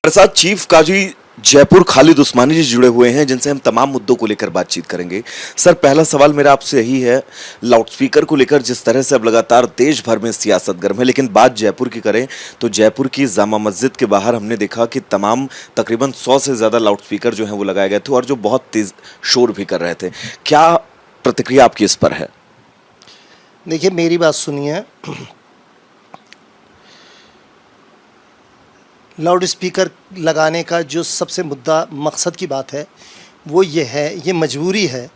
हमारे साथ चीफ काजी जयपुर खालिद उस्मानी जी जुड़े हुए हैं, जिनसे हम तमाम मुद्दों को लेकर बातचीत करेंगे। सर, पहला सवाल मेरा आपसे यही है, लाउडस्पीकर को लेकर जिस तरह से अब लगातार देश भर में सियासत गर्म है, लेकिन बात जयपुर की करें तो जयपुर की जामा मस्जिद के बाहर हमने देखा कि तमाम तकरीबन 100 से ज़्यादा लाउडस्पीकर जो हैं वो लगाए गए थे और जो बहुत तेज शोर भी कर रहे थे। क्या प्रतिक्रिया आपकी इस पर है? देखिए, मेरी बात सुनिए। लाउड स्पीकर लगाने का जो सबसे मुद्दा मकसद की बात है वो ये है, ये मजबूरी है।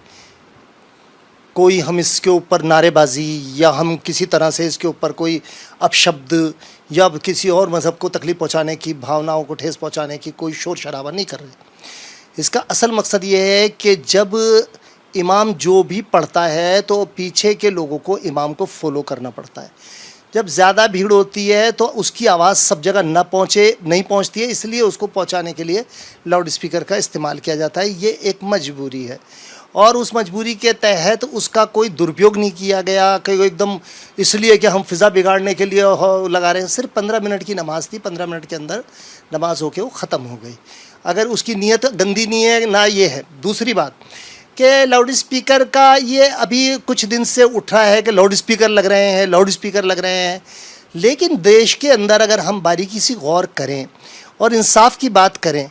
कोई हम इसके ऊपर नारेबाजी या हम किसी तरह से इसके ऊपर कोई अपशब्द या किसी और मज़हब को तकलीफ़ पहुंचाने की, भावनाओं को ठेस पहुंचाने की कोई शोर शराबा नहीं कर रहे। इसका असल मकसद ये है कि जब इमाम जो भी पढ़ता है तो पीछे के लोगों को इमाम को फॉलो करना पड़ता है। जब ज़्यादा भीड़ होती है तो उसकी आवाज़ सब जगह नहीं पहुंचती है, इसलिए उसको पहुंचाने के लिए लाउड स्पीकर का इस्तेमाल किया जाता है। ये एक मजबूरी है और उस मजबूरी के तहत उसका कोई दुरुपयोग नहीं किया गया कि एकदम इसलिए कि हम फ़िज़ा बिगाड़ने के लिए लगा रहे हैं। सिर्फ 15 मिनट की नमाज़ थी, 15 मिनट के अंदर नमाज होके वो ख़त्म हो गई। अगर उसकी नीयत गंदी नहीं है ना, ये है। दूसरी बात कि लाउड स्पीकर का ये अभी कुछ दिन से उठा है कि लाउड स्पीकर लग रहे हैं, लाउड स्पीकर लग रहे हैं। लेकिन देश के अंदर अगर हम बारीकी से गौर करें और इंसाफ की बात करें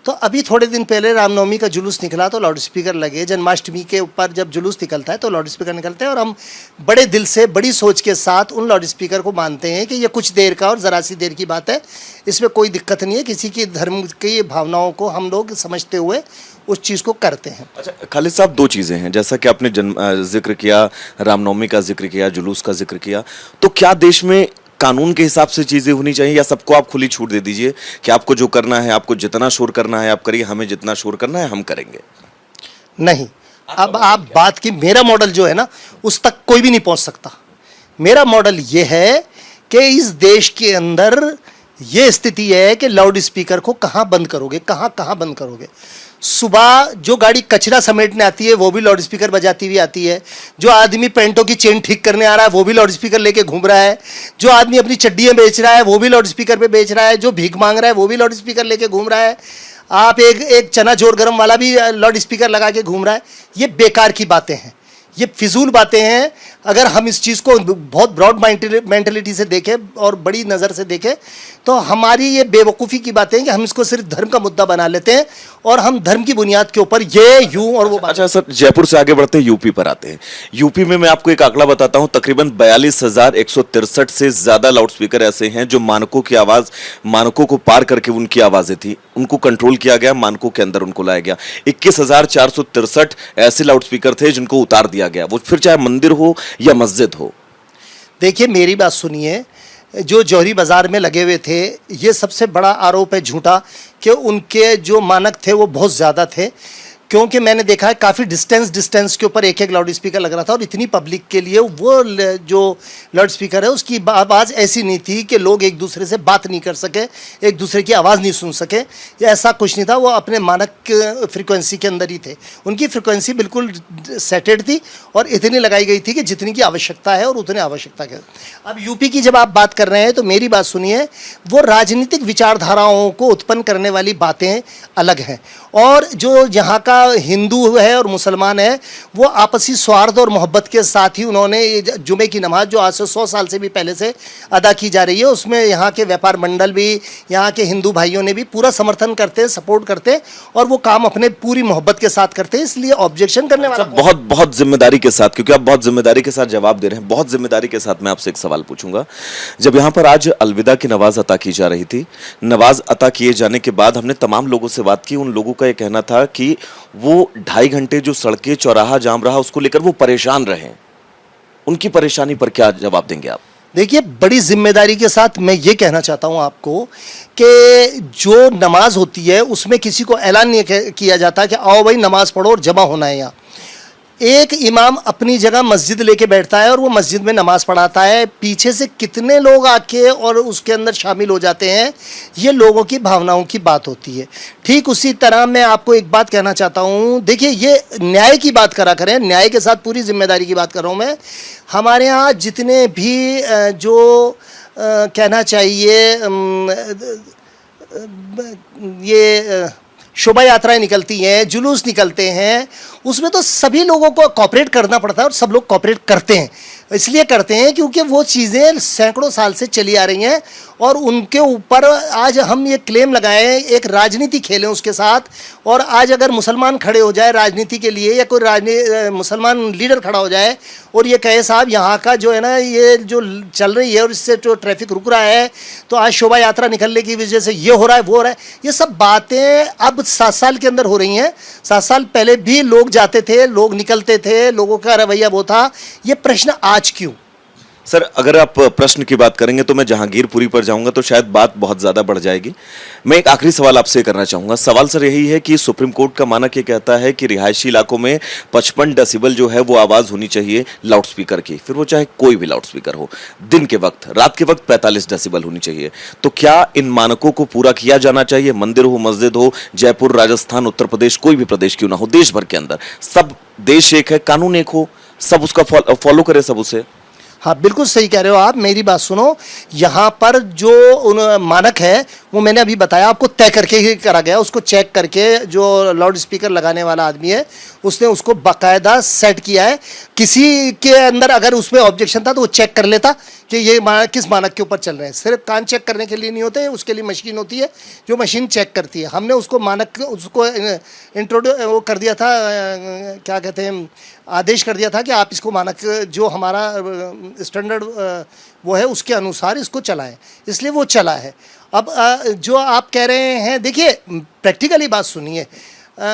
तो अभी थोड़े दिन पहले रामनवमी का जुलूस निकला तो लाउड स्पीकर लगे। जन्माष्टमी के ऊपर जब जुलूस निकलता है तो लाउड स्पीकर निकलते हैं और हम बड़े दिल से, बड़ी सोच के साथ उन लाउड स्पीकर को मानते हैं कि ये कुछ देर का और ज़रा सी देर की बात है, इसमें कोई दिक्कत नहीं है। किसी की धर्म की भावनाओं को हम लोग समझते हुए उस चीज़ को करते हैं। अच्छा खालिद साहब, दो चीज़ें हैं, जैसा कि आपने जिक्र किया, रामनवमी का जिक्र किया, जुलूस का जिक्र किया, तो क्या देश में कानून के हिसाब से चीज़ें होनी चाहिए या सबको आप खुली छूट दे दीजिए कि आपको जो करना है, आपको जितना शोर करना है आप करिए, हमें जितना शोर करना है हम करेंगे? नहीं, अब आप बात की, मेरा मॉडल जो है ना उस तक कोई भी नहीं पहुंच सकता। मेरा मॉडल ये है कि इस देश के अंदर ये स्थिति है कि लाउड स्पीकर को कहाँ बंद करोगे, कहाँ बंद करोगे। सुबह जो गाड़ी कचरा समेटने आती है वो भी लाउड स्पीकर बजाती हुई आती है। जो आदमी पेंटों की चेन ठीक करने आ रहा है वो भी लाउड स्पीकर लेके घूम रहा है। जो आदमी अपनी चड्डियाँ बेच रहा है वो भी लाउड स्पीकर पे बेच रहा है। जो भीख मांग रहा है वो भी लाउड स्पीकर लेके घूम रहा है। आप एक चना जोर गरम वाला भी लाउड स्पीकर लगा के घूम रहा है। ये बेकार की बातें हैं, ये फिजूल बातें हैं। अगर हम इस चीज़ को बहुत ब्रॉड मेंटलिटी से देखें और बड़ी नज़र से देखें तो हमारी ये बेवकूफ़ी की बातें हैं कि हम इसको सिर्फ धर्म का मुद्दा बना लेते हैं और हम धर्म की बुनियाद के ऊपर ये यूं और वो। अच्छा सर, जयपुर से आगे बढ़ते हैं, यूपी पर आते हैं। यूपी में मैं आपको एक आंकड़ा बताता हूं, तकरीबन 42,163 से ज़्यादा लाउडस्पीकर ऐसे हैं जो मानकों की आवाज़, मानकों को पार करके उनकी आवाज़ें थी, उनको कंट्रोल किया गया, मानकों के अंदर उनको लाया गया। 21,463 ऐसे लाउडस्पीकर थे जिनको उतार दिया गया, वो फिर चाहे मंदिर हो या मस्जिद हो। देखिए, मेरी बात सुनिए, जो जौहरी बाज़ार में लगे हुए थे, ये सबसे बड़ा आरोप है झूठा कि उनके जो मानक थे वो बहुत ज़्यादा थे। क्योंकि मैंने देखा है काफ़ी डिस्टेंस के ऊपर एक लाउड स्पीकर लग रहा था और इतनी पब्लिक के लिए वो जो लाउड स्पीकर है उसकी आवाज़ ऐसी नहीं थी कि लोग एक दूसरे से बात नहीं कर सके, एक दूसरे की आवाज़ नहीं सुन सके, ऐसा कुछ नहीं था। वो अपने मानक फ्रिक्वेंसी के अंदर ही थे, उनकी फ्रिक्वेंसी बिल्कुल सेटेड थी और इतनी लगाई गई थी कि जितनी की आवश्यकता है और उतने आवश्यकता के। अब यूपी की जब आप बात कर रहे हैं तो मेरी बात सुनिए, वो राजनीतिक विचारधाराओं को उत्पन्न करने वाली बातें अलग हैं और जो यहाँ का हिंदू है और मुसलमान है वो आपसी स्वार्थ और मोहब्बत के साथ ही उन्होंने जुमे की नमाज जो आज से 100 साल से भी पहले से अदा की जा रही है, उसमें यहाँ के व्यापार मंडल भी, यहाँ के हिंदू भाइयों ने भी पूरा समर्थन करते हैं, सपोर्ट करते हैं और वो काम अपने पूरी मोहब्बत के साथ करते हैं। इसलिए ऑब्जेक्शन करने वाला बहुत जिम्मेदारी के साथ, क्योंकि आप बहुत जिम्मेदारी के साथ जवाब दे रहे हैं, बहुत जिम्मेदारी के साथ मैं आपसे एक सवाल पूछूंगा। जब यहाँ पर आज अलविदा की नमाज अता की जा रही थी, नमाज अता किए जाने के बाद हमने तमाम लोगों से बात की, उन लोगों का यह कहना था कि वो 2.5 घंटे जो सड़कें, चौराहा जाम रहा, उसको लेकर वो परेशान रहे। उनकी परेशानी पर क्या जवाब देंगे आप? देखिए, बड़ी जिम्मेदारी के साथ मैं ये कहना चाहता हूँ आपको कि जो नमाज होती है उसमें किसी को ऐलान नहीं किया जाता कि आओ भाई नमाज पढ़ो और जमा होना है। यहाँ एक इमाम अपनी जगह मस्जिद लेके बैठता है और वो मस्जिद में नमाज पढ़ाता है। पीछे से कितने लोग आके और उसके अंदर शामिल हो जाते हैं, ये लोगों की भावनाओं की बात होती है। ठीक उसी तरह मैं आपको एक बात कहना चाहता हूँ, देखिए ये न्याय की बात करा करें, न्याय के साथ पूरी जिम्मेदारी की बात कर रहा हूँ मैं। हमारे यहाँ जितने भी जो कहना चाहिए ये शोभा यात्राएं निकलती हैं, जुलूस निकलते हैं, उसमें तो सभी लोगों को कॉपरेट करना पड़ता है और सब लोग कॉपरेट करते हैं। इसलिए करते हैं क्योंकि वो चीज़ें सैकड़ों साल से चली आ रही हैं और उनके ऊपर आज हम ये क्लेम लगाएं, एक राजनीति खेलें उसके साथ। और आज अगर मुसलमान खड़े हो जाए राजनीति के लिए या कोई मुसलमान लीडर खड़ा हो जाए और ये कहे साहब यहाँ का जो है ना ये जो चल रही है और इससे जो ट्रैफिक रुक रहा है, तो आज शोभा यात्रा निकलने की वजह से ये हो रहा है वो हो रहा है, ये सब बातें अब 7 साल के अंदर हो रही हैं। 7 साल पहले भी लोग जाते थे, लोग निकलते थे, लोगों का रवैया वो था। ये प्रश्न आज क्यों? सर अगर आप प्रश्न की बात करेंगे तो मैं जहांगीरपुरी पर जाऊंगा तो शायद बात बहुत ज्यादा बढ़ जाएगी। मैं एक आखिरी सवाल आपसे करना चाहूंगा। सवाल सर यही है कि सुप्रीम कोर्ट का मानक ये कहता है कि रिहायशी इलाकों में 55 डेसिबल जो है वो आवाज होनी चाहिए लाउडस्पीकर की, फिर वो चाहे कोई भी लाउडस्पीकर हो। दिन के वक्त, रात के वक्त 45 डेसिबल होनी चाहिए। तो क्या इन मानकों को पूरा किया जाना चाहिए? मंदिर हो, मस्जिद हो, जयपुर, राजस्थान, उत्तर प्रदेश, कोई भी प्रदेश क्यों ना हो, देश भर के अंदर सब देश एक है, कानून एक हो, सब उसका फॉलो करे, सब उसे। हाँ बिल्कुल सही कह रहे हो आप। मेरी बात सुनो, यहाँ पर जो मानक है वो मैंने अभी बताया आपको, तय करके ही करा गया। उसको चेक करके जो लाउड स्पीकर लगाने वाला आदमी है उसने उसको बाकायदा सेट किया है। किसी के अंदर अगर उसमें ऑब्जेक्शन था तो वो चेक कर लेता कि ये किस मानक के ऊपर चल रहे हैं। सिर्फ कान चेक करने के लिए नहीं होते, उसके लिए मशीन होती है जो मशीन चेक करती है। हमने उसको मानक उसको वो कर दिया था, क्या कहते हैं, आदेश कर दिया था कि आप इसको मानक जो हमारा स्टैंडर्ड वो है उसके अनुसार इसको चलाएं, इसलिए वो चला है। अब जो आप कह रहे हैं, देखिए प्रैक्टिकली बात सुनिए।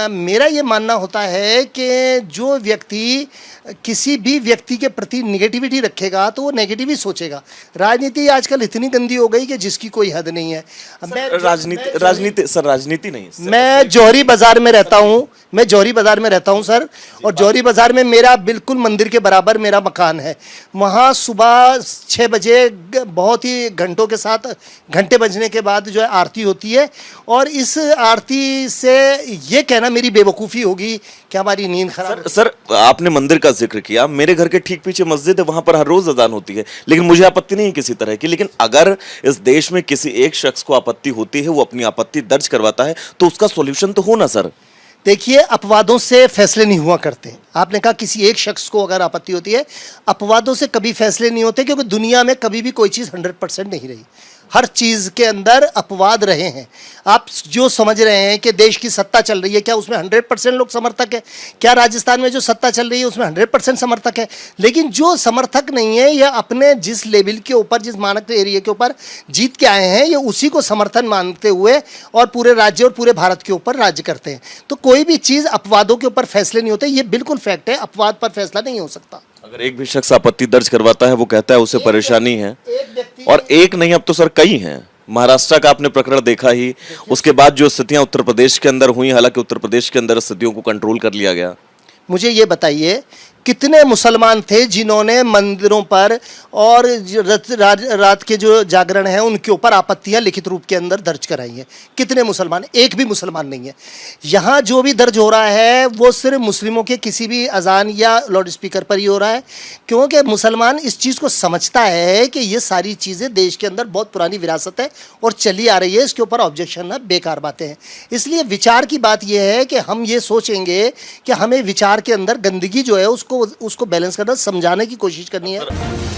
मेरा ये मानना होता है कि जो व्यक्ति किसी भी व्यक्ति के प्रति नेगेटिविटी रखेगा तो वो नेगेटिव ही सोचेगा। राजनीति आजकल इतनी गंदी हो गई कि जिसकी कोई हद नहीं है। राजनीति नहीं, मैं जौहरी बाजार में रहता हूँ, मैं जौहरी बाजार में रहता हूँ सर, और जौहरी बाजार में मेरा बिल्कुल मंदिर के बराबर मेरा मकान है। वहाँ सुबह 6 बजे बहुत ही घंटों के साथ, घंटे बजने के बाद जो है आरती होती है। और इस आरती से ये कहना मेरी बेवकूफ़ी होगी कि हमारी नींद खराब। सर आपने मंदिर का जिक्र किया, मेरे घर के ठीक पीछे मस्जिद है, वहां पर हर रोज अजान होती है, लेकिन मुझे आपत्ति नहीं किसी तरह की। लेकिन अगर इस देश में किसी एक शख्स को आपत्ति होती है, वो अपनी आपत्ति दर्ज करवाता है, तो उसका सॉल्यूशन तो हो ना सर। देखिए, अपवादों से फैसले नहीं हुआ करते। आपने कहा किसी एक शख्स को अगर आपत्ति होती है, अपवादों से कभी फैसले नहीं होते, क्योंकि दुनिया में कभी भी कोई चीज़ 100% नहीं रही। हर चीज़ के अंदर अपवाद रहे हैं। आप जो समझ रहे हैं कि देश की सत्ता चल रही है, क्या उसमें 100% लोग समर्थक है? क्या राजस्थान में जो सत्ता चल रही है उसमें 100% समर्थक है? लेकिन जो समर्थक नहीं है, या अपने जिस लेवल के ऊपर, जिस मानक एरिया के ऊपर जीत के आए हैं, ये उसी को समर्थन मानते हुए और पूरे राज्य और पूरे भारत के ऊपर राज्य करते हैं। तो कोई भी चीज़ अपवादों के ऊपर फैसले नहीं होते, ये बिल्कुल फैक्ट है। अपवाद पर फैसला नहीं हो सकता। अगर एक भी शख्स आपत्ति दर्ज करवाता है, वो कहता है उसे परेशानी है, और एक नहीं, अब तो सर कई हैं। महाराष्ट्र का आपने प्रकरण देखा ही, उसके बाद जो स्थितियां उत्तर प्रदेश के अंदर हुई, हालांकि उत्तर प्रदेश के अंदर स्थितियों को कंट्रोल कर लिया गया। मुझे ये बताइए, कितने मुसलमान थे जिन्होंने मंदिरों पर और रात के जो जागरण है उनके ऊपर आपत्तियां लिखित रूप के अंदर दर्ज कराई हैं? कितने मुसलमान? एक भी मुसलमान नहीं है। यहाँ जो भी दर्ज हो रहा है वो सिर्फ मुस्लिमों के किसी भी अजान या लाउड स्पीकर पर ही हो रहा है, क्योंकि मुसलमान इस चीज़ को समझता है कि ये सारी चीज़ें देश के अंदर बहुत पुरानी विरासत है और चली आ रही है, इसके ऊपर ऑब्जेक्शन ना बेकार बातें हैं। इसलिए विचार की बात यह है कि हम ये सोचेंगे कि हमें विचार के अंदर गंदगी जो है उसको बैलेंस करना, समझाने की कोशिश करनी है।